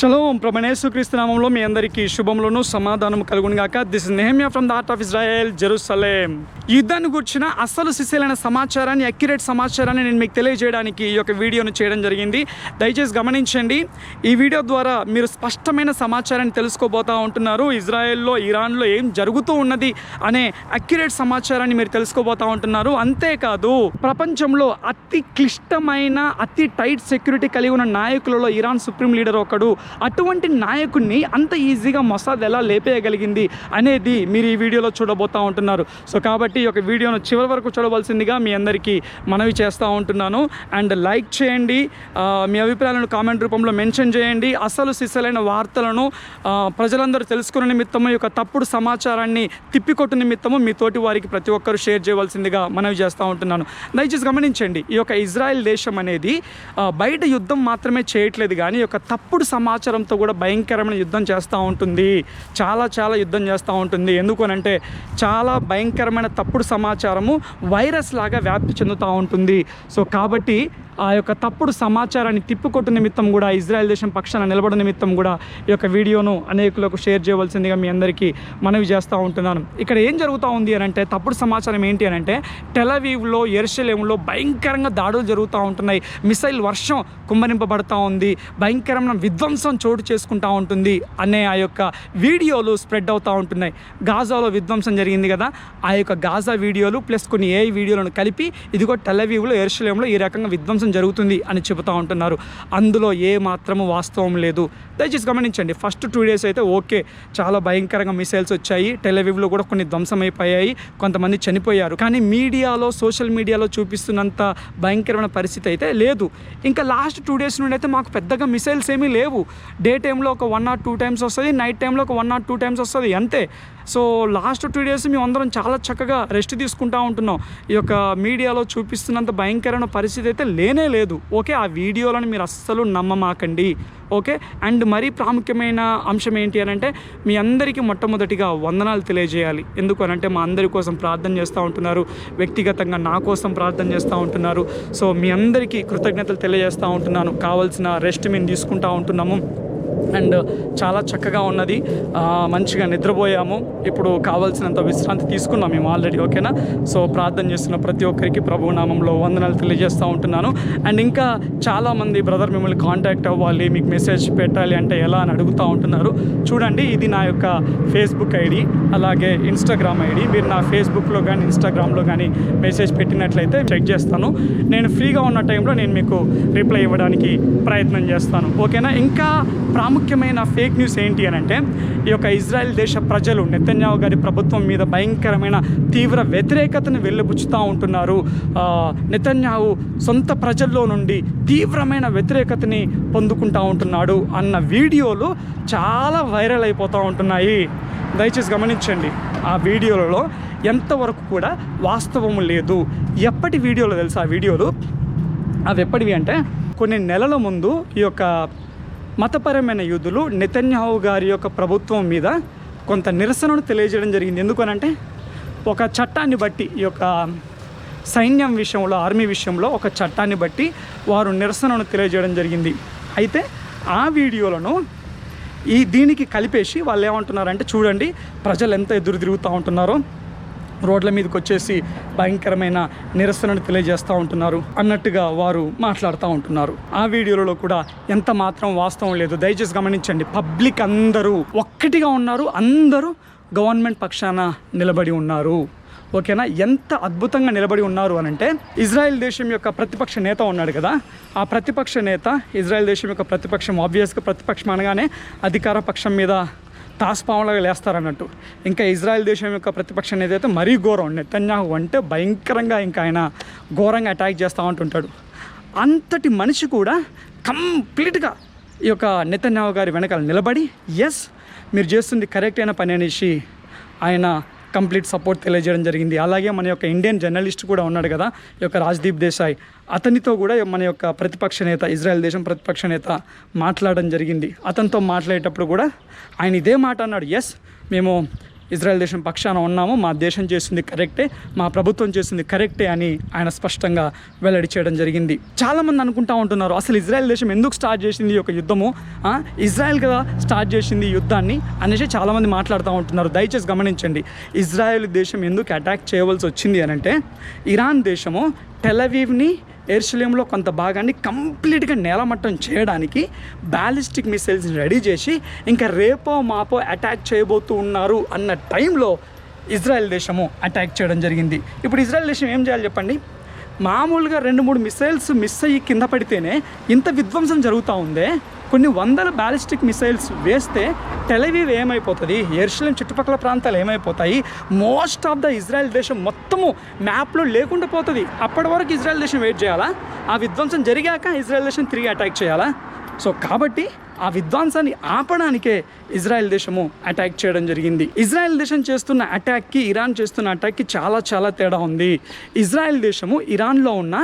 Shalom ప్రభునేసుక్రీస్తు నామంలో మీ అందరికీ శుభములను సమాధానం కలుగును గాక. This is Nehemiah from the heart of Israel, Jerusalem. యుద్ధాన్ని గురించిన అసలు సిసలైన సమాచారాన్ని, అక్యురేట్ సమాచారాన్ని నేను మీకు తెలియజేయడానికి ఈ యొక్క వీడియోను చేయడం జరిగింది. దయచేసి గమనించండి. ఈ వీడియో ద్వారా మీరు స్పష్టమైన సమాచారాన్ని తెలుసుకోబోతూ ఉంటున్నారు. ఇజ్రాయెల్లో, ఇరాన్లో ఏం జరుగుతూ ఉన్నది అనే అక్యురేట్ సమాచారాన్ని మీరు తెలుసుకోబోతూ ఉంటున్నారు. అంతేకాదు, ప్రపంచంలో అతి క్లిష్టమైన, అతి టైట్ సెక్యూరిటీ కలిగి ఉన్న నాయకులలో ఇరాన్ సుప్రీం లీడర్ ఒకడు. అటువంటి నాయకుడిని అంత ఈజీగా మొసాద్ ఎలా లేపేయగలిగింది అనేది మీరు ఈ వీడియోలో చూడబోతూ ఉంటున్నారు. సో కాబట్టి ఈ యొక్క వీడియోను చివరి వరకు చూడవలసిందిగా మీ అందరికీ మనవి చేస్తూ ఉంటున్నాను. అండ్ లైక్ చేయండి, మీ అభిప్రాయాలను కామెంట్ రూపంలో మెన్షన్ చేయండి. అసలు సిసలైన వార్తలను ప్రజలందరూ తెలుసుకునే నిమిత్తము, ఈ యొక్క తప్పుడు సమాచారాన్ని తిప్పికొట్టు నిమిత్తము మీ తోటి వారికి ప్రతి ఒక్కరు షేర్ చేయవలసిందిగా మనవి చేస్తూ ఉంటున్నాను. దయచేసి గమనించండి, ఈ యొక్క ఇజ్రాయెల్ దేశం అనేది బయట యుద్ధం మాత్రమే చేయట్లేదు, కానీ ఈ యొక్క తప్పుడు సమాచారంతో కూడా భయంకరమైన యుద్ధం చేస్తూ ఉంటుంది. చాలా యుద్ధం చేస్తూ ఉంటుంది. ఎందుకనంటే చాలా భయంకరమైన తప్పుడు సమాచారము వైరస్ లాగా వ్యాప్తి చెందుతూ ఉంటుంది. సో కాబట్టి ఆ యొక్క తప్పుడు సమాచారాన్ని తిప్పికొట్టు నిమిత్తం కూడా, ఇజ్రాయెల్ దేశం పక్షాన నిలబడిన నిమిత్తం కూడా ఈ యొక్క వీడియోను అనేకులకు షేర్ చేయవలసిందిగా మీ అందరికీ మనవి చేస్తూ ఉంటున్నాను. ఇక్కడ ఏం జరుగుతూ ఉంది అని అంటే, తప్పుడు సమాచారం ఏంటి అని అంటే, టెలవీవ్లో, యెరూషలేములో భయంకరంగా దాడులు జరుగుతూ ఉంటున్నాయి. మిసైల్ వర్షం కుమ్మరింపబడుతూ ఉంది. భయంకరమైన విధ్వంసం చోటు చేసుకుంటూ ఉంటుంది అనే ఆ యొక్క వీడియోలు స్ప్రెడ్ అవుతూ ఉంటున్నాయి. గాజాలో విధ్వంసం జరిగింది కదా, ఆ యొక్క గాజా వీడియోలు ప్లస్ కొన్ని ఏఐ వీడియోలను కలిపి ఇదిగో టెలవీవ్లో, యెరూషలేములో ఈ రకంగా విధ్వంసం జరుగుతుంది అని చెబుతూ ఉంటున్నారు. అందులో ఏ మాత్రము వాస్తవం లేదు. దయచేసి గమనించండి. ఫస్ట్ 2 days అయితే ఓకే, చాలా భయంకరంగా మిసైల్స్ వచ్చాయి, టెలవీవ్లో కూడా కొన్ని ధ్వంసమైపోయాయి, కొంతమంది చనిపోయారు. కానీ మీడియాలో, సోషల్ మీడియాలో చూపిస్తున్నంత భయంకరమైన పరిస్థితి అయితే లేదు. ఇంకా లాస్ట్ 2 days నుండి అయితే మాకు పెద్దగా మిసైల్స్ ఏమీ లేవు. డే టైంలో ఒక 1 or 2 times వస్తుంది, నైట్ టైంలో ఒక 1 or 2 times వస్తుంది, అంతే. సో లాస్ట్ 2 days మేము అందరం చాలా చక్కగా రెస్ట్ తీసుకుంటూ ఉంటున్నాం. ఈ యొక్క మీడియాలో చూపిస్తున్నంత భయంకరమైన పరిస్థితి అయితే లేనే లేదు. ఓకే, ఆ వీడియోలను మీరు అస్సలు నమ్మమాకండి. ఓకే, అండ్ మరీ ప్రాముఖ్యమైన అంశం ఏంటి అని అంటే, మీ అందరికీ మొట్టమొదటిగా వందనాలు తెలియజేయాలి. ఎందుకు అనంటే, మా అందరి కోసం ప్రార్థన చేస్తూ ఉంటున్నారు, వ్యక్తిగతంగా నా కోసం ప్రార్థన చేస్తూ ఉంటున్నారు. సో మీ అందరికీ కృతజ్ఞతలు తెలియజేస్తూ ఉంటున్నాను. కావాల్సిన రెస్ట్ మేము తీసుకుంటూ ఉంటున్నాము. అండ్ చాలా చక్కగా ఉన్నది, మంచిగా నిద్రపోయాము. ఇప్పుడు కావాల్సినంత విశ్రాంతి తీసుకున్నాం మేము ఆల్రెడీ. ఓకేనా? సో ప్రార్థన చేస్తున్న ప్రతి ఒక్కరికి ప్రభు నామంలో వందనాలు తెలియజేస్తూ ఉంటున్నాను. అండ్ ఇంకా చాలామంది బ్రదర్ మిమ్మల్ని కాంటాక్ట్ అవ్వాలి, మీకు మెసేజ్ పెట్టాలి అంటే ఎలా అని అడుగుతూ ఉంటున్నారు. చూడండి, ఇది నా యొక్క ఫేస్బుక్ ఐడి, అలాగే ఇన్స్టాగ్రామ్ ఐడి. మీరు నా ఫేస్బుక్లో కానీ ఇన్స్టాగ్రామ్లో కానీ మెసేజ్ పెట్టినట్లయితే చెక్ చేస్తాను. నేను ఫ్రీగా ఉన్న టైంలో నేను మీకు రిప్లై ఇవ్వడానికి ప్రయత్నం చేస్తాను. ఓకేనా? ఇంకా ప్రాముఖ్యమైన ఫేక్ న్యూస్ ఏంటి అని అంటే, ఈ యొక్క ఇజ్రాయెల్ దేశ ప్రజలు నెతన్యాహు గారి ప్రభుత్వం మీద భయంకరమైన తీవ్ర వ్యతిరేకతను వెలిబుచ్చుతూ ఉంటున్నారు. నెతన్యాహు సొంత ప్రజల్లో నుండి తీవ్రమైన వ్యతిరేకతని పొందుకుంటూ ఉంటున్నాడు అన్న వీడియోలు చాలా వైరల్ అయిపోతూ ఉంటున్నాయి. దయచేసి గమనించండి, ఆ వీడియోలలో ఎంతవరకు కూడా వాస్తవం లేదు. ఎప్పటి వీడియోలు తెలుసా? ఆ వీడియోలు అవి ఎప్పటివి అంటే, కొన్ని నెలల ముందు ఈ యొక్క మతపరమైన యూదులు నెతన్యాహు గారి యొక్క ప్రభుత్వం మీద కొంత నిరసనను తెలియజేయడం జరిగింది. ఎందుకనంటే, ఒక చట్టాన్ని బట్టి, ఈ యొక్క సైన్యం విషయంలో, ఆర్మీ విషయంలో ఒక చట్టాన్ని బట్టి వారు నిరసనను తెలియజేయడం జరిగింది. అయితే ఆ వీడియోలను దీనికి కలిపేసి వాళ్ళు ఏమంటున్నారంటే, చూడండి ప్రజలు ఎంత ఎదురు తిరుగుతూ ఉంటున్నారో, రోడ్ల మీదకి వచ్చేసి భయంకరమైన నిరసనను తెలియజేస్తూ ఉంటున్నారు అన్నట్టుగా వారు మాట్లాడుతూ ఉంటున్నారు. ఆ వీడియోలలో కూడా ఎంత మాత్రం వాస్తవం లేదు. దయచేసి గమనించండి. పబ్లిక్ అందరూ ఒక్కటిగా ఉన్నారు, అందరూ గవర్నమెంట్ పక్షాన నిలబడి ఉన్నారు. ఓకేనా? ఎంత అద్భుతంగా నిలబడి ఉన్నారు అనంటే, ఇజ్రాయెల్ దేశం యొక్క ప్రతిపక్ష నేత ఉన్నాడు కదా, ఆ ప్రతిపక్ష నేత, ఇజ్రాయెల్ దేశం యొక్క ప్రతిపక్షం, ఆబ్వియస్గా ప్రతిపక్షం అనగానే అధికార పక్షం మీద తాస్పాములాగా లేస్తారన్నట్టు. ఇంకా ఇజ్రాయెల్ దేశం యొక్క ప్రతిపక్ష నేత అయితే మరీ ఘోరం. నెతన్యాహు అంటే భయంకరంగా ఇంకా ఆయన ఘోరంగా అటాక్ చేస్తూ ఉంటుంటాడు. అంతటి మనిషి కూడా కంప్లీట్గా ఈ యొక్క నెతన్యాహు గారి వెనకాల నిలబడి, ఎస్ మీరు చేస్తుంది కరెక్ట్ అయిన పని అనేసి ఆయన కంప్లీట్ సపోర్ట్ తెలియజేయడం జరిగింది. అలాగే మన యొక్క ఇండియన్ జర్నలిస్ట్ కూడా ఉన్నాడు కదా, ఈ యొక్క రాజ్దీప్ దేశాయ్, అతనితో కూడా మన యొక్క ప్రతిపక్ష నేత, ఇజ్రాయెల్ దేశం ప్రతిపక్ష నేత మాట్లాడడం జరిగింది. అతనితో మాట్లాడేటప్పుడు కూడా ఆయన ఇదే మాట అన్నాడు, ఎస్ మేము ఇజ్రాయెల్ దేశం పక్షాన ఉన్నాము, మా దేశం చేసింది కరెక్టే, మా ప్రభుత్వం చేసింది కరెక్టే అని ఆయన స్పష్టంగా వెల్లడి చేయడం జరిగింది. చాలామంది అనుకుంటా ఉంటున్నారు, అసలు ఇజ్రాయెల్ దేశం ఎందుకు స్టార్ట్ చేసింది ఈ యొక్క యుద్ధము, ఇజ్రాయెల్ కదా స్టార్ట్ చేసింది ఈ యుద్ధాన్ని అనేసి చాలామంది మాట్లాడుతూ ఉంటున్నారు. దయచేసి గమనించండి, ఇజ్రాయెల్ దేశం ఎందుకు అటాక్ చేయవలసి వచ్చింది అని అంటే, ఇరాన్ దేశము టెల్ అవీవ్ని, యెరూషలేంలో కొంత భాగాన్ని కంప్లీట్గా నేలమట్టం చేయడానికి బ్యాలిస్టిక్ మిసైల్స్ని రెడీ చేసి ఇంకా రేపో మాపో అటాక్ చేయబోతూ ఉన్నారు అన్న టైంలో ఇజ్రాయెల్ దేశము అటాక్ చేయడం జరిగింది. ఇప్పుడు ఇజ్రాయెల్ దేశం ఏం చేయాలి చెప్పండి? మామూలుగా 2-3 మిసైల్స్ మిస్ అయ్యి కింద పడితేనే ఇంత విధ్వంసం జరుగుతూ ఉందే, కొన్ని వందల బ్యాలిస్టిక్ మిసైల్స్ వేస్తే టెల్ అవీవ్ ఏమైపోతుంది, యెరూషలేం చుట్టుపక్కల ప్రాంతాలు ఏమైపోతాయి, మోస్ట్ ఆఫ్ ద ఇజ్రాయెల్ దేశం మొత్తము మ్యాప్లో లేకుండా పోతుంది. అప్పటి వరకు ఇజ్రాయెల్ దేశం వెయిట్ చేయాలా? ఆ విధ్వంసం జరిగాక ఇజ్రాయెల్ దేశం తిరిగి అటాక్ చేయాలా? సో కాబట్టి ఆ విధ్వంసాన్ని ఆపడానికే ఇజ్రాయెల్ దేశము అటాక్ చేయడం జరిగింది. ఇజ్రాయెల్ దేశం చేస్తున్న అటాక్కి ఇరాన్ చేస్తున్న అటాక్కి చాలా తేడా ఉంది. ఇజ్రాయెల్ దేశము ఇరాన్లో ఉన్న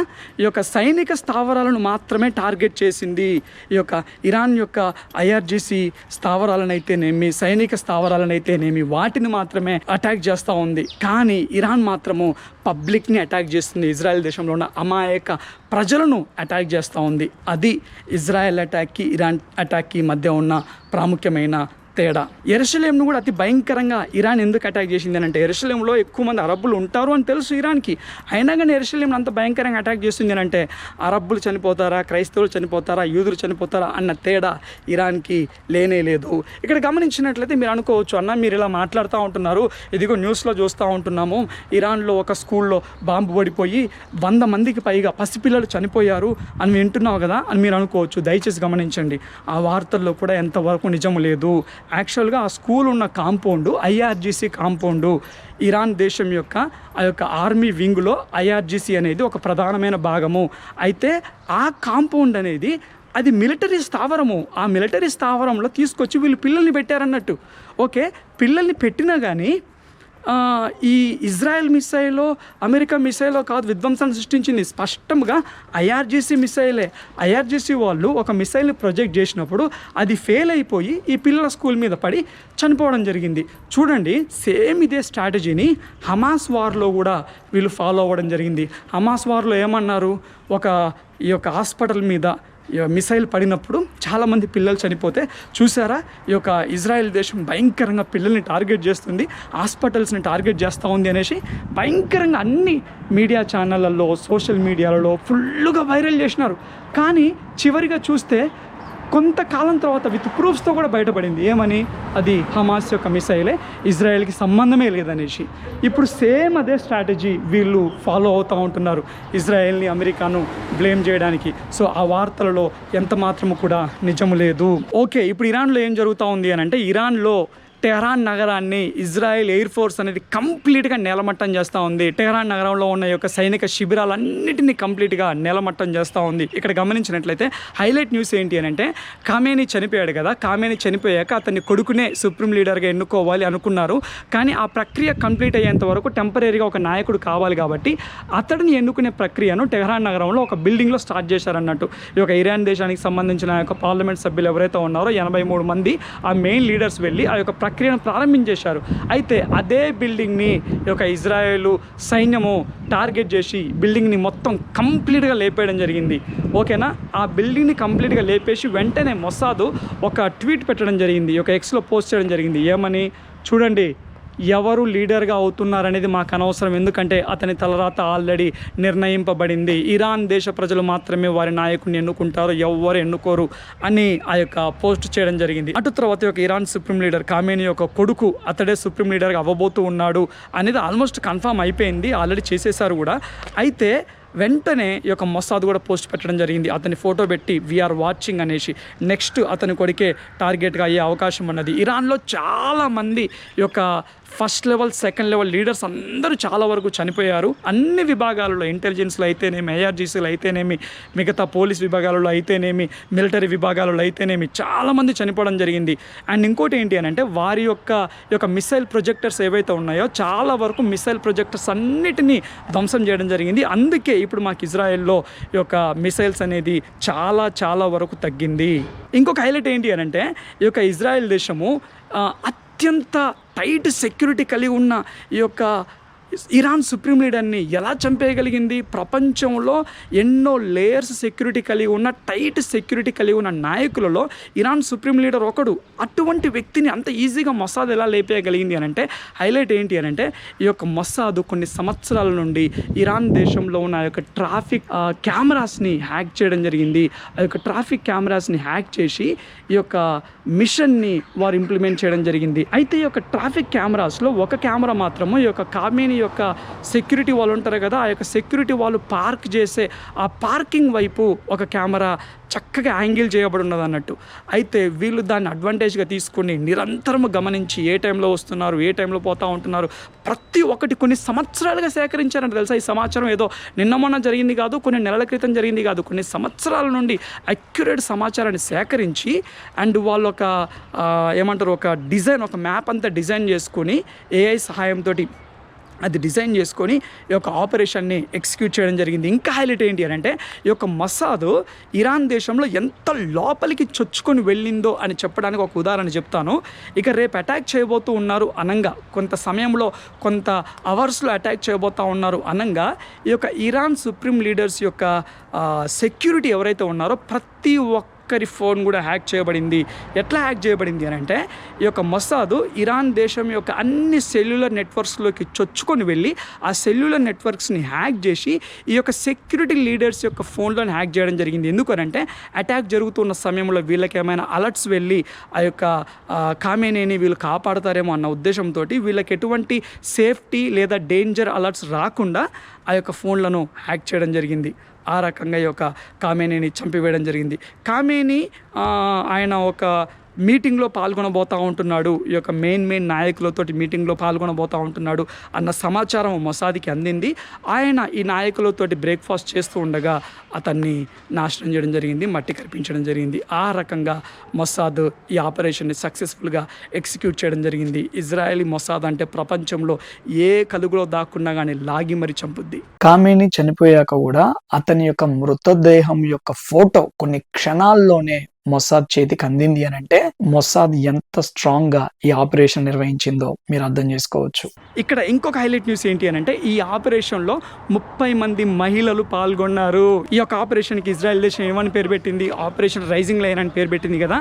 ఈ యొక్క సైనిక స్థావరాలను మాత్రమే టార్గెట్ చేసింది. ఈ యొక్క ఇరాన్ యొక్క IRGC స్థావరాలనైతేనేమి, సైనిక స్థావరాలనైతేనేమి, వాటిని మాత్రమే అటాక్ చేస్తూ ఉంది. కానీ ఇరాన్ మాత్రము పబ్లిక్ని అటాక్ చేస్తుంది. ఇజ్రాయెల్ దేశంలో ఉన్న అమాయక ప్రజలను అటాక్ చేస్తూ ఉంది. అది ఇజ్రాయెల్ అటాక్కి ఇరాన్ అటాక్కి మధ్య ఉన్న ప్రాముఖ్యమైన తేడా. యెరూషలేంను కూడా అతి భయంకరంగా ఇరాన్ ఎందుకు అటాక్ చేసింది అంటే, యెరూషలేంలో ఎక్కువ మంది అరబ్బులు ఉంటారు అని తెలుసు ఇరాన్కి, అయినా కానీ యెరూషలేంను అంత భయంకరంగా అటాక్ చేస్తుంది అంటే, అరబ్బులు చనిపోతారా, క్రైస్తవులు చనిపోతారా, యూదులు చనిపోతారా అన్న తేడా ఇరాన్కి లేనే లేదు. ఇక్కడ గమనించినట్లయితే మీరు అనుకోవచ్చు, అన్న మీరు ఇలా మాట్లాడుతూ ఉంటున్నారు, ఇదిగో న్యూస్లో చూస్తూ ఉంటున్నాము, ఇరాన్లో ఒక స్కూల్లో బాంబు పడిపోయి 100 మందికి పైగా పసిపిల్లలు చనిపోయారు అని వింటున్నావు కదా అని మీరు అనుకోవచ్చు. దయచేసి గమనించండి, ఆ వార్తల్లో కూడా ఎంతవరకు నిజం లేదు. యాక్చువల్గా ఆ స్కూల్ ఉన్న కాంపౌండ్ IRGC కాంపౌండు. ఇరాన్ దేశం యొక్క ఆ యొక్క ఆర్మీ వింగ్లో IRGC అనేది ఒక ప్రధానమైన భాగము. అయితే ఆ కాంపౌండ్ అనేది అది మిలిటరీ స్థావరము. ఆ మిలిటరీ స్థావరంలో తీసుకొచ్చి వీళ్ళు పిల్లల్ని పెట్టారన్నట్టు. ఓకే, పిల్లల్ని పెట్టినా కానీ ఈ ఇజ్రాయెల్ మిసైలో, అమెరికా మిసైలో కాదు విధ్వంసాన్ని సృష్టించింది, స్పష్టంగా IRGC మిసైలే. IRGC వాళ్ళు ఒక మిసైల్ని ప్రొజెక్ట్ చేసినప్పుడు అది ఫెయిల్ అయిపోయి ఈ పిల్లల స్కూల్ మీద పడి చనిపోవడం జరిగింది. చూడండి, సేమ్ ఇదే స్ట్రాటజీని హమాస్ వార్లో కూడా వీళ్ళు ఫాలో అవ్వడం జరిగింది. హమాస్ వార్లో ఏమన్నారు, ఈ యొక్క హాస్పిటల్ మీద మిసైల్ పడినప్పుడు చాలామంది పిల్లలు చనిపోతే చూసారా, ఈ యొక్క ఇజ్రాయెల్ దేశం భయంకరంగా పిల్లల్ని టార్గెట్ చేస్తుంది, హాస్పిటల్స్ని టార్గెట్ చేస్తూ ఉంది అనేసి భయంకరంగా అన్ని మీడియా ఛానళ్ళల్లో, సోషల్ మీడియాలలో ఫుల్గా వైరల్ చేసినారు. కానీ చివరిగా చూస్తే కొంతకాలం తర్వాత విత్ ప్రూఫ్స్తో కూడా బయటపడింది. ఏమని? అది హమాస్ యొక్క మిసైలే, ఇజ్రాయెల్కి సంబంధమే లేదనేసి. ఇప్పుడు సేమ్ అదే స్ట్రాటజీ వీళ్ళు ఫాలో అవుతూ ఉంటున్నారు, ఇజ్రాయెల్ని, అమెరికాను బ్లేమ్ చేయడానికి. సో ఆ వార్తలలో ఎంత మాత్రము కూడా నిజము లేదు. ఓకే, ఇప్పుడు ఇరాన్లో ఏం జరుగుతూ ఉంది అని అంటే, ఇరాన్లో టెహరాన్ నగరాన్ని ఇజ్రాయెల్ ఎయిర్ ఫోర్స్ అనేది కంప్లీట్గా నేలమట్టం చేస్తూ ఉంది. టెహరాన్ నగరంలో ఉన్న యొక్క సైనిక శిబిరాలన్నిటినీ కంప్లీట్గా నేలమట్టం చేస్తూ ఉంది. ఇక్కడ గమనించినట్లయితే హైలైట్ న్యూస్ ఏంటి అని అంటే, ఖామేనీ చనిపోయాడు కదా, ఖామేనీ చనిపోయాక అతన్ని కొడుకునే సుప్రీం లీడర్గా ఎన్నుకోవాలి అనుకున్నారు. కానీ ఆ ప్రక్రియ కంప్లీట్ అయ్యేంత వరకు టెంపరీగా ఒక నాయకుడు కావాలి కాబట్టి అతడిని ఎన్నుకునే ప్రక్రియను టెహరాన్ నగరంలో ఒక బిల్డింగ్లో స్టార్ట్ చేశారన్నట్టు. ఈ యొక్క ఇరాన్ దేశానికి సంబంధించిన యొక్క పార్లమెంట్ సభ్యులు ఎవరైతే ఉన్నారో 83 మంది ఆ మెయిన్ లీడర్స్ వెళ్ళి ఆ యొక్క ప్రక్రియను ప్రారంభించేశారు. అయితే అదే బిల్డింగ్ని ఈ యొక్క ఇజ్రాయెల్ సైన్యము టార్గెట్ చేసి బిల్డింగ్ని మొత్తం కంప్లీట్గా లేపేయడం జరిగింది. ఓకేనా, ఆ బిల్డింగ్ని కంప్లీట్గా లేపేసి వెంటనే మొసాదు ఒక ట్వీట్ పెట్టడం జరిగింది, ఒక Xలో పోస్ట్ చేయడం జరిగింది. ఏమని? చూడండి, ఎవరు లీడర్గా అవుతున్నారనేది మాకు అనవసరం, ఎందుకంటే అతని తలరాత ఆల్రెడీ నిర్ణయింపబడింది. ఇరాన్ దేశ ప్రజలు మాత్రమే వారి నాయకుడిని ఎన్నుకుంటారు, ఎవరు ఎన్నుకోరు అని ఆ యొక్క పోస్ట్ చేయడం జరిగింది. అటు తర్వాత యొక్క ఇరాన్ సుప్రీం లీడర్ ఖామేనీ యొక్క కొడుకు అతడే సుప్రీం లీడర్గా అవ్వబోతూ ఉన్నాడు అనేది ఆల్మోస్ట్ కన్ఫర్మ్ అయిపోయింది, ఆల్రెడీ చేసేసారు కూడా. అయితే వెంటనే ఈ యొక్క మొసాద్ కూడా పోస్ట్ పెట్టడం జరిగింది, అతని ఫోటో పెట్టి వీఆర్ వాచింగ్ అనేసి. నెక్స్ట్ అతని కొడుకే టార్గెట్గా అయ్యే అవకాశం ఉన్నది. ఇరాన్లో చాలామంది ఈ యొక్క first level, second level leaders అందరూ చాలా వరకు చనిపోయారు. అన్ని విభాగాలలో, ఇంటెలిజెన్స్లో అయితేనేమి, IRGCలో అయితేనేమి, మిగతా పోలీస్ విభాగాలలో అయితేనేమి, మిలిటరీ విభాగాలలో అయితేనేమి చాలామంది చనిపోవడం జరిగింది. అండ్ ఇంకోటి ఏంటి అని అంటే, వారి యొక్క మిసైల్ ప్రొజెక్టర్స్ ఏవైతే ఉన్నాయో చాలా వరకు మిసైల్ ప్రొజెక్టర్స్ అన్నిటినీ ధ్వంసం చేయడం జరిగింది. అందుకే ఇప్పుడు మాకు ఇజ్రాయెల్లో ఈ యొక్క మిసైల్స్ అనేది చాలా వరకు తగ్గింది. ఇంకొక హైలైట్ ఏంటి అని అంటే, ఈ యొక్క ఇజ్రాయెల్ దేశము అత్యంత టైట్ సెక్యూరిటీ కలిగి ఉన్న ఈ యొక్క ఇరాన్ సుప్రీం లీడర్ని ఎలా చంపేయగలిగింది? ప్రపంచంలో ఎన్నో లేయర్స్ సెక్యూరిటీ కలిగి ఉన్న, టైట్ సెక్యూరిటీ కలిగి ఉన్న నాయకులలో ఇరాన్ సుప్రీం లీడర్ ఒకడు. అటువంటి వ్యక్తిని అంత ఈజీగా మొసాద్ ఎలా లేపేయగలిగింది అని అంటే హైలైట్ ఏంటి అని అంటే ఈ యొక్క మొసాద్ కొన్ని సంవత్సరాల నుండి ఇరాన్ దేశంలో ఉన్న ఆ యొక్క ట్రాఫిక్ కెమెరాస్ని హ్యాక్ చేయడం జరిగింది. ఆ యొక్క ట్రాఫిక్ కెమెరాస్ని హ్యాక్ చేసి ఈ యొక్క మిషన్ని వారు ఇంప్లిమెంట్ చేయడం జరిగింది. అయితే ఈ యొక్క ట్రాఫిక్ కెమెరాస్లో ఒక కెమెరా మాత్రము ఈ యొక్క కామేని యొక్క సెక్యూరిటీ వాళ్ళు ఉంటారు కదా, ఆ యొక్క సెక్యూరిటీ వాళ్ళు పార్క్ చేసే ఆ పార్కింగ్ వైపు ఒక కెమెరా చక్కగా యాంగిల్ చేయబడి ఉన్నది అన్నట్టు. అయితే వీళ్ళు దాన్ని అడ్వాంటేజ్గా తీసుకుని నిరంతరం గమనించి ఏ టైంలో వస్తున్నారు, ఏ టైంలో పోతూ ఉంటున్నారు, ప్రతి ఒక్కటి కొన్ని సంవత్సరాలుగా సేకరించారంట తెలుసా. ఈ సమాచారం ఏదో నిన్న మొన్న జరిగింది కాదు, కొన్ని నెలల క్రితం జరిగింది కాదు, కొన్ని సంవత్సరాల నుండి అక్యురేట్ సమాచారాన్ని సేకరించి అండ్ వాళ్ళు ఒక ఏమంటారు ఒక డిజైన్, ఒక మ్యాప్ అంతా డిజైన్ చేసుకొని ఏఐ సహాయంతో అది డిజైన్ చేసుకొని ఈ యొక్క ఆపరేషన్ని ఎగ్జిక్యూట్ చేయడం జరిగింది. ఇంకా హైలైట్ ఏంటి అని అంటే ఈ యొక్క మొసాద్ ఇరాన్ దేశంలో ఎంత లోపలికి చొచ్చుకొని వెళ్ళిందో అని చెప్పడానికి ఒక ఉదాహరణ చెప్తాను. ఇక రేపు అటాక్ చేయబోతూ ఉన్నారు అనంగా, కొంత సమయంలో కొంత అవర్స్లో అటాక్ చేయబోతూ ఉన్నారు అనంగా ఈ యొక్క ఇరాన్ సుప్రీం లీడర్స్ యొక్క సెక్యూరిటీ ఎవరైతే ఉన్నారో ప్రతి ఒక్కరి ఫోన్ కూడా హ్యాక్ చేయబడింది. ఎట్లా హ్యాక్ చేయబడింది అని అంటే ఈ యొక్క మొసాద్ ఇరాన్ దేశం యొక్క అన్ని సెల్యులర్ నెట్వర్క్స్లోకి చొచ్చుకొని వెళ్ళి ఆ సెల్యులర్ నెట్వర్క్స్ని హ్యాక్ చేసి ఈ యొక్క సెక్యూరిటీ లీడర్స్ యొక్క ఫోన్లను హ్యాక్ చేయడం జరిగింది. ఎందుకనంటే అటాక్ జరుగుతున్న సమయంలో వీళ్ళకి ఏమైనా అలర్ట్స్ వెళ్ళి ఆ యొక్క కామేనీని వీళ్ళు కాపాడతారేమో అన్న ఉద్దేశంతో వీళ్ళకి ఎటువంటి సేఫ్టీ లేదా డేంజర్ అలర్ట్స్ రాకుండా ఆ యొక్క ఫోన్లను హ్యాక్ చేయడం జరిగింది. ఆ రకంగా ఈ యొక్క కామేనీని చంపివేయడం జరిగింది. కామేనీ ఆయన ఒక మీటింగ్లో పాల్గొనబోతూ ఉంటున్నాడు, ఈ యొక్క మెయిన్ నాయకులతోటి మీటింగ్లో పాల్గొనబోతూ ఉంటున్నాడు అన్న సమాచారం మొసాద్కి అందింది. ఆయన ఈ నాయకులతోటి బ్రేక్ఫాస్ట్ చేస్తూ ఉండగా అతన్ని నాశనం చేయడం జరిగింది, మట్టి కరిపించడం జరిగింది. ఆ రకంగా మొసాద్ ఈ ఆపరేషన్ని సక్సెస్ఫుల్గా ఎగ్జిక్యూట్ చేయడం జరిగింది. ఇజ్రాయెలీ మొసాద్ అంటే ప్రపంచంలో ఏ కలుగులో దాక్కున్నా కానీ లాగి మరి చంపుద్ది. కామేని చనిపోయాక కూడా అతని యొక్క మృతదేహం యొక్క ఫోటో కొన్ని క్షణాల్లోనే మొసాద్ చేతికి అందింది అని అంటే మొసాద్ ఎంత స్ట్రాంగ్ గా ఈ ఆపరేషన్ నిర్వహించిందో మీరు అర్థం చేసుకోవచ్చు. ఇక్కడ ఇంకొక హైలైట్ న్యూస్ ఏంటి అని అంటే ఈ ఆపరేషన్లో 30 మంది మహిళలు పాల్గొన్నారు. ఈ యొక్క ఆపరేషన్కి ఇజ్రాయెల్ దేశం ఏమని పేరు పెట్టింది? ఆపరేషన్ రైజింగ్ లైన్ అని పేరు పెట్టింది కదా.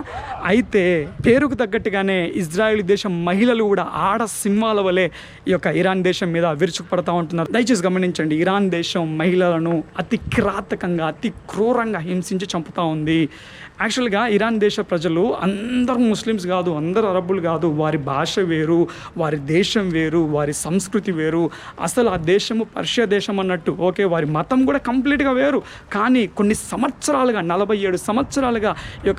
అయితే పేరుకు తగ్గట్టుగానే ఇజ్రాయెల్ దేశం మహిళలు కూడా ఆడ సింహాల వలె ఈ యొక్క ఇరాన్ దేశం మీద విరుచుకుపడతా ఉంటున్నారు. దయచేసి గమనించండి, ఇరాన్ దేశం మహిళలను అతి కిరాతకంగా అతి క్రూరంగా హింసించి చంపుతూ ఉంది. యాక్చువల్గా ఇరాన్ దేశ ప్రజలు అందరూ ముస్లిమ్స్ కాదు, అందరూ అరబ్బులు కాదు, వారి భాష వేరు, వారి దేశం వేరు, వారి సంస్కృతి వేరు. అసలు ఆ దేశము పర్షియా దేశం అన్నట్టు. ఓకే, వారి మతం కూడా కంప్లీట్గా వేరు. కానీ కొన్ని సంవత్సరాలుగా 47 సంవత్సరాలుగా ఈ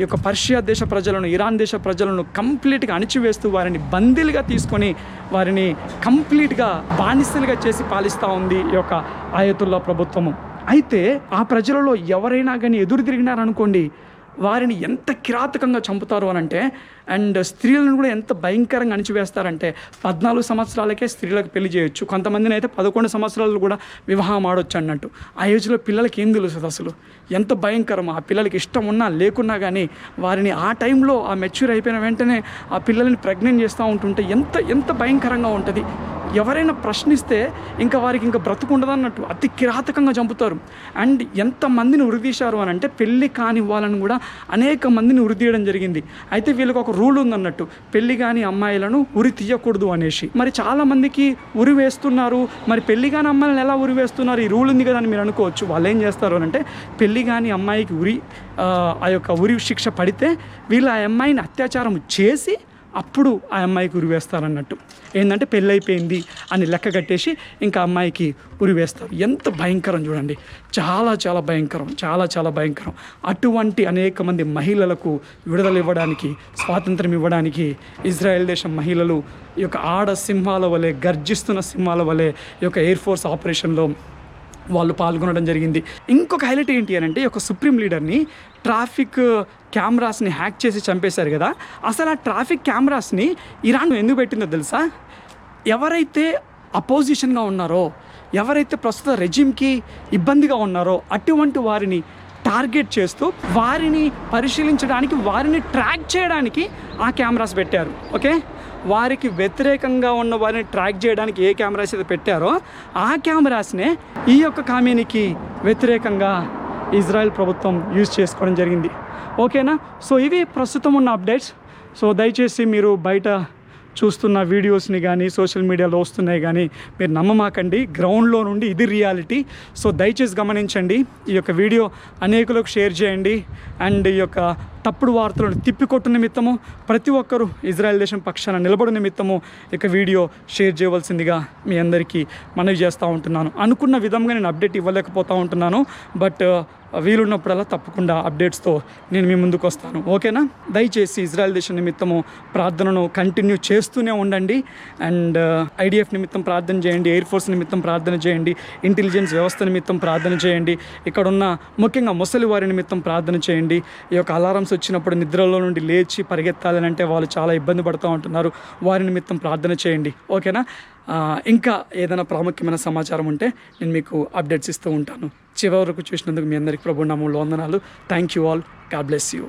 యొక్క పర్షియా దేశ ప్రజలను, ఇరాన్ దేశ ప్రజలను కంప్లీట్గా అణిచివేస్తూ వారిని బందీలుగా తీసుకొని వారిని కంప్లీట్గా బానిసలుగా చేసి పాలిస్తూ ఉంది ఈ యొక్క ఆయతుల్లా ప్రభుత్వము. అయితే ఆ ప్రజలలో ఎవరైనా కానీ ఎదురు తిరిగినారనుకోండి, వారిని ఎంత కిరాతకంగా చంపుతారు అని అంటే, అండ్ స్త్రీలను కూడా ఎంత భయంకరంగా అణిచివేస్తారంటే 14 సంవత్సరాలకే స్త్రీలకు పెళ్లి చేయొచ్చు, కొంతమందిని అయితే 11 సంవత్సరాలు కూడా వివాహం ఆడొచ్చు అన్నట్టు. ఆ ఏజ్లో పిల్లలకి ఏం తెలుస్తుంది అసలు, ఎంత భయంకరం. ఆ పిల్లలకి ఇష్టం ఉన్నా లేకున్నా కానీ వారిని ఆ టైంలో ఆ మెచ్యూర్ అయిపోయిన వెంటనే ఆ పిల్లల్ని ప్రెగ్నెంట్ చేస్తూ ఉంటుంటే ఎంత భయంకరంగా ఉంటుంది. ఎవరైనా ప్రశ్నిస్తే ఇంకా వారికి ఇంకా బ్రతుకుండదు అన్నట్టు అతి కిరాతకంగా చంపుతారు. అండ్ ఎంతమందిని ఉరిదీశారు అని అంటే పెళ్ళి కాని వాళ్ళని కూడా అనేక మందిని ఉరి తీయడం జరిగింది. అయితే వీళ్ళకి ఒక రూల్ ఉందన్నట్టు, పెళ్లి కాని అమ్మాయిలను ఉరి తీయకూడదు అనేసి. మరి చాలామందికి ఉరి వేస్తున్నారు, మరి పెళ్లి కాని అమ్మాయిలను ఎలా ఉరి వేస్తున్నారు? ఈ రూల్ ఉంది కదా అని మీరు అనుకోవచ్చు. వాళ్ళు ఏం చేస్తారు అని అంటే పెళ్లి కాని అమ్మాయికి ఆ యొక్క ఉరి శిక్ష పడితే వీళ్ళు ఆ అమ్మాయిని అత్యాచారం చేసి అప్పుడు ఆ అమ్మాయికి ఉరివేస్తారన్నట్టు. ఏంటంటే పెళ్ళైపోయింది అని లెక్క కట్టేసి ఇంకా అమ్మాయికి ఉరివేస్తారు. ఎంత భయంకరం చూడండి, చాలా భయంకరం. అటువంటి అనేక మంది మహిళలకు విడుదల ఇవ్వడానికి, స్వాతంత్రం ఇవ్వడానికి ఇజ్రాయెల్ దేశం మహిళలు ఈ యొక్క ఆడ సింహాల వలె, గర్జిస్తున్న సింహాల వలె ఈ యొక్క ఎయిర్ ఫోర్స్ ఆపరేషన్లో వాళ్ళు పాల్గొనడం జరిగింది. ఇంకొక హైలైట్ ఏంటి అని అంటే ఈ యొక్క సుప్రీం లీడర్ని ట్రాఫిక్ కెమెరాస్ని హ్యాక్ చేసి చంపేశారు కదా. అసలు ఆ ట్రాఫిక్ కెమెరాస్ని ఇరాన్ ఎందుకు పెట్టిందో తెలుసా? ఎవరైతే అపోజిషన్గా ఉన్నారో, ఎవరైతే ప్రస్తుత రెజిమ్కి ఇబ్బందిగా ఉన్నారో అటువంటి వారిని టార్గెట్ చేస్తూ వారిని పరిశీలించడానికి, వారిని ట్రాక్ చేయడానికి ఆ కెమెరాస్ పెట్టారు. ఓకే, వారికి వ్యతిరేకంగా ఉన్న వారిని ట్రాక్ చేయడానికి ఏ కెమెరాస్ అయితే పెట్టారో ఆ కెమెరాస్నే ఈ యొక్క కామినికి వ్యతిరేకంగా ఇజ్రాయెల్ ప్రభుత్వం యూజ్ చేసుకోవడం జరిగింది. ఓకేనా? సో ఇవి ప్రస్తుతం ఉన్న అప్డేట్స్. సో దయచేసి మీరు బయట చూస్తున్న వీడియోస్ని కానీ సోషల్ మీడియాలో వస్తున్నాయి కానీ మీరు నమ్మమాకండి. గ్రౌండ్లో నుండి ఇది రియాలిటీ. సో దయచేసి గమనించండి. ఈ యొక్క వీడియో అనేకులకు షేర్ చేయండి. అండ్ ఈ యొక్క తప్పుడు వార్తలను తిప్పికొట్టు నిమిత్తము ప్రతి ఒక్కరూ ఇజ్రాయెల్ దేశం పక్షాన నిలబడు నిమిత్తము ఇక వీడియో షేర్ చేయవలసిందిగా మీ అందరికీ మనవి చేస్తూ ఉంటున్నాను. అనుకున్న విధంగా నేను అప్డేట్ ఇవ్వలేకపోతూ ఉంటున్నాను, బట్ వీలున్నప్పుడల్లా తప్పకుండా అప్డేట్స్తో నేను మీ ముందుకు వస్తాను. ఓకేనా? దయచేసి ఇజ్రాయెల్ దేశం నిమిత్తము ప్రార్థనను కంటిన్యూ చేస్తూనే ఉండండి. అండ్ ఐడిఎఫ్ నిమిత్తం ప్రార్థన చేయండి, ఎయిర్ ఫోర్స్ నిమిత్తం ప్రార్థన చేయండి, ఇంటెలిజెన్స్ వ్యవస్థ నిమిత్తం ప్రార్థన చేయండి, ఇక్కడున్న ముఖ్యంగా ముసలి వారి నిమిత్తం ప్రార్థన చేయండి. ఈ యొక్క అలారమ్స్ వచ్చినప్పుడు నిద్రలో నుండి లేచి పరిగెత్తాలని అంటే వాళ్ళు చాలా ఇబ్బంది పడుతూ ఉంటున్నారు. వారి నిమిత్తం ప్రార్థన చేయండి. ఓకేనా? ఇంకా ఏదైనా ప్రాముఖ్యమైన సమాచారం ఉంటే నేను మీకు అప్డేట్స్ ఇస్తూ ఉంటాను. చివరి వరకు చూసినందుకు మీ అందరికీ ప్రభు నామములో వందనాలు. Thank you all. God bless you.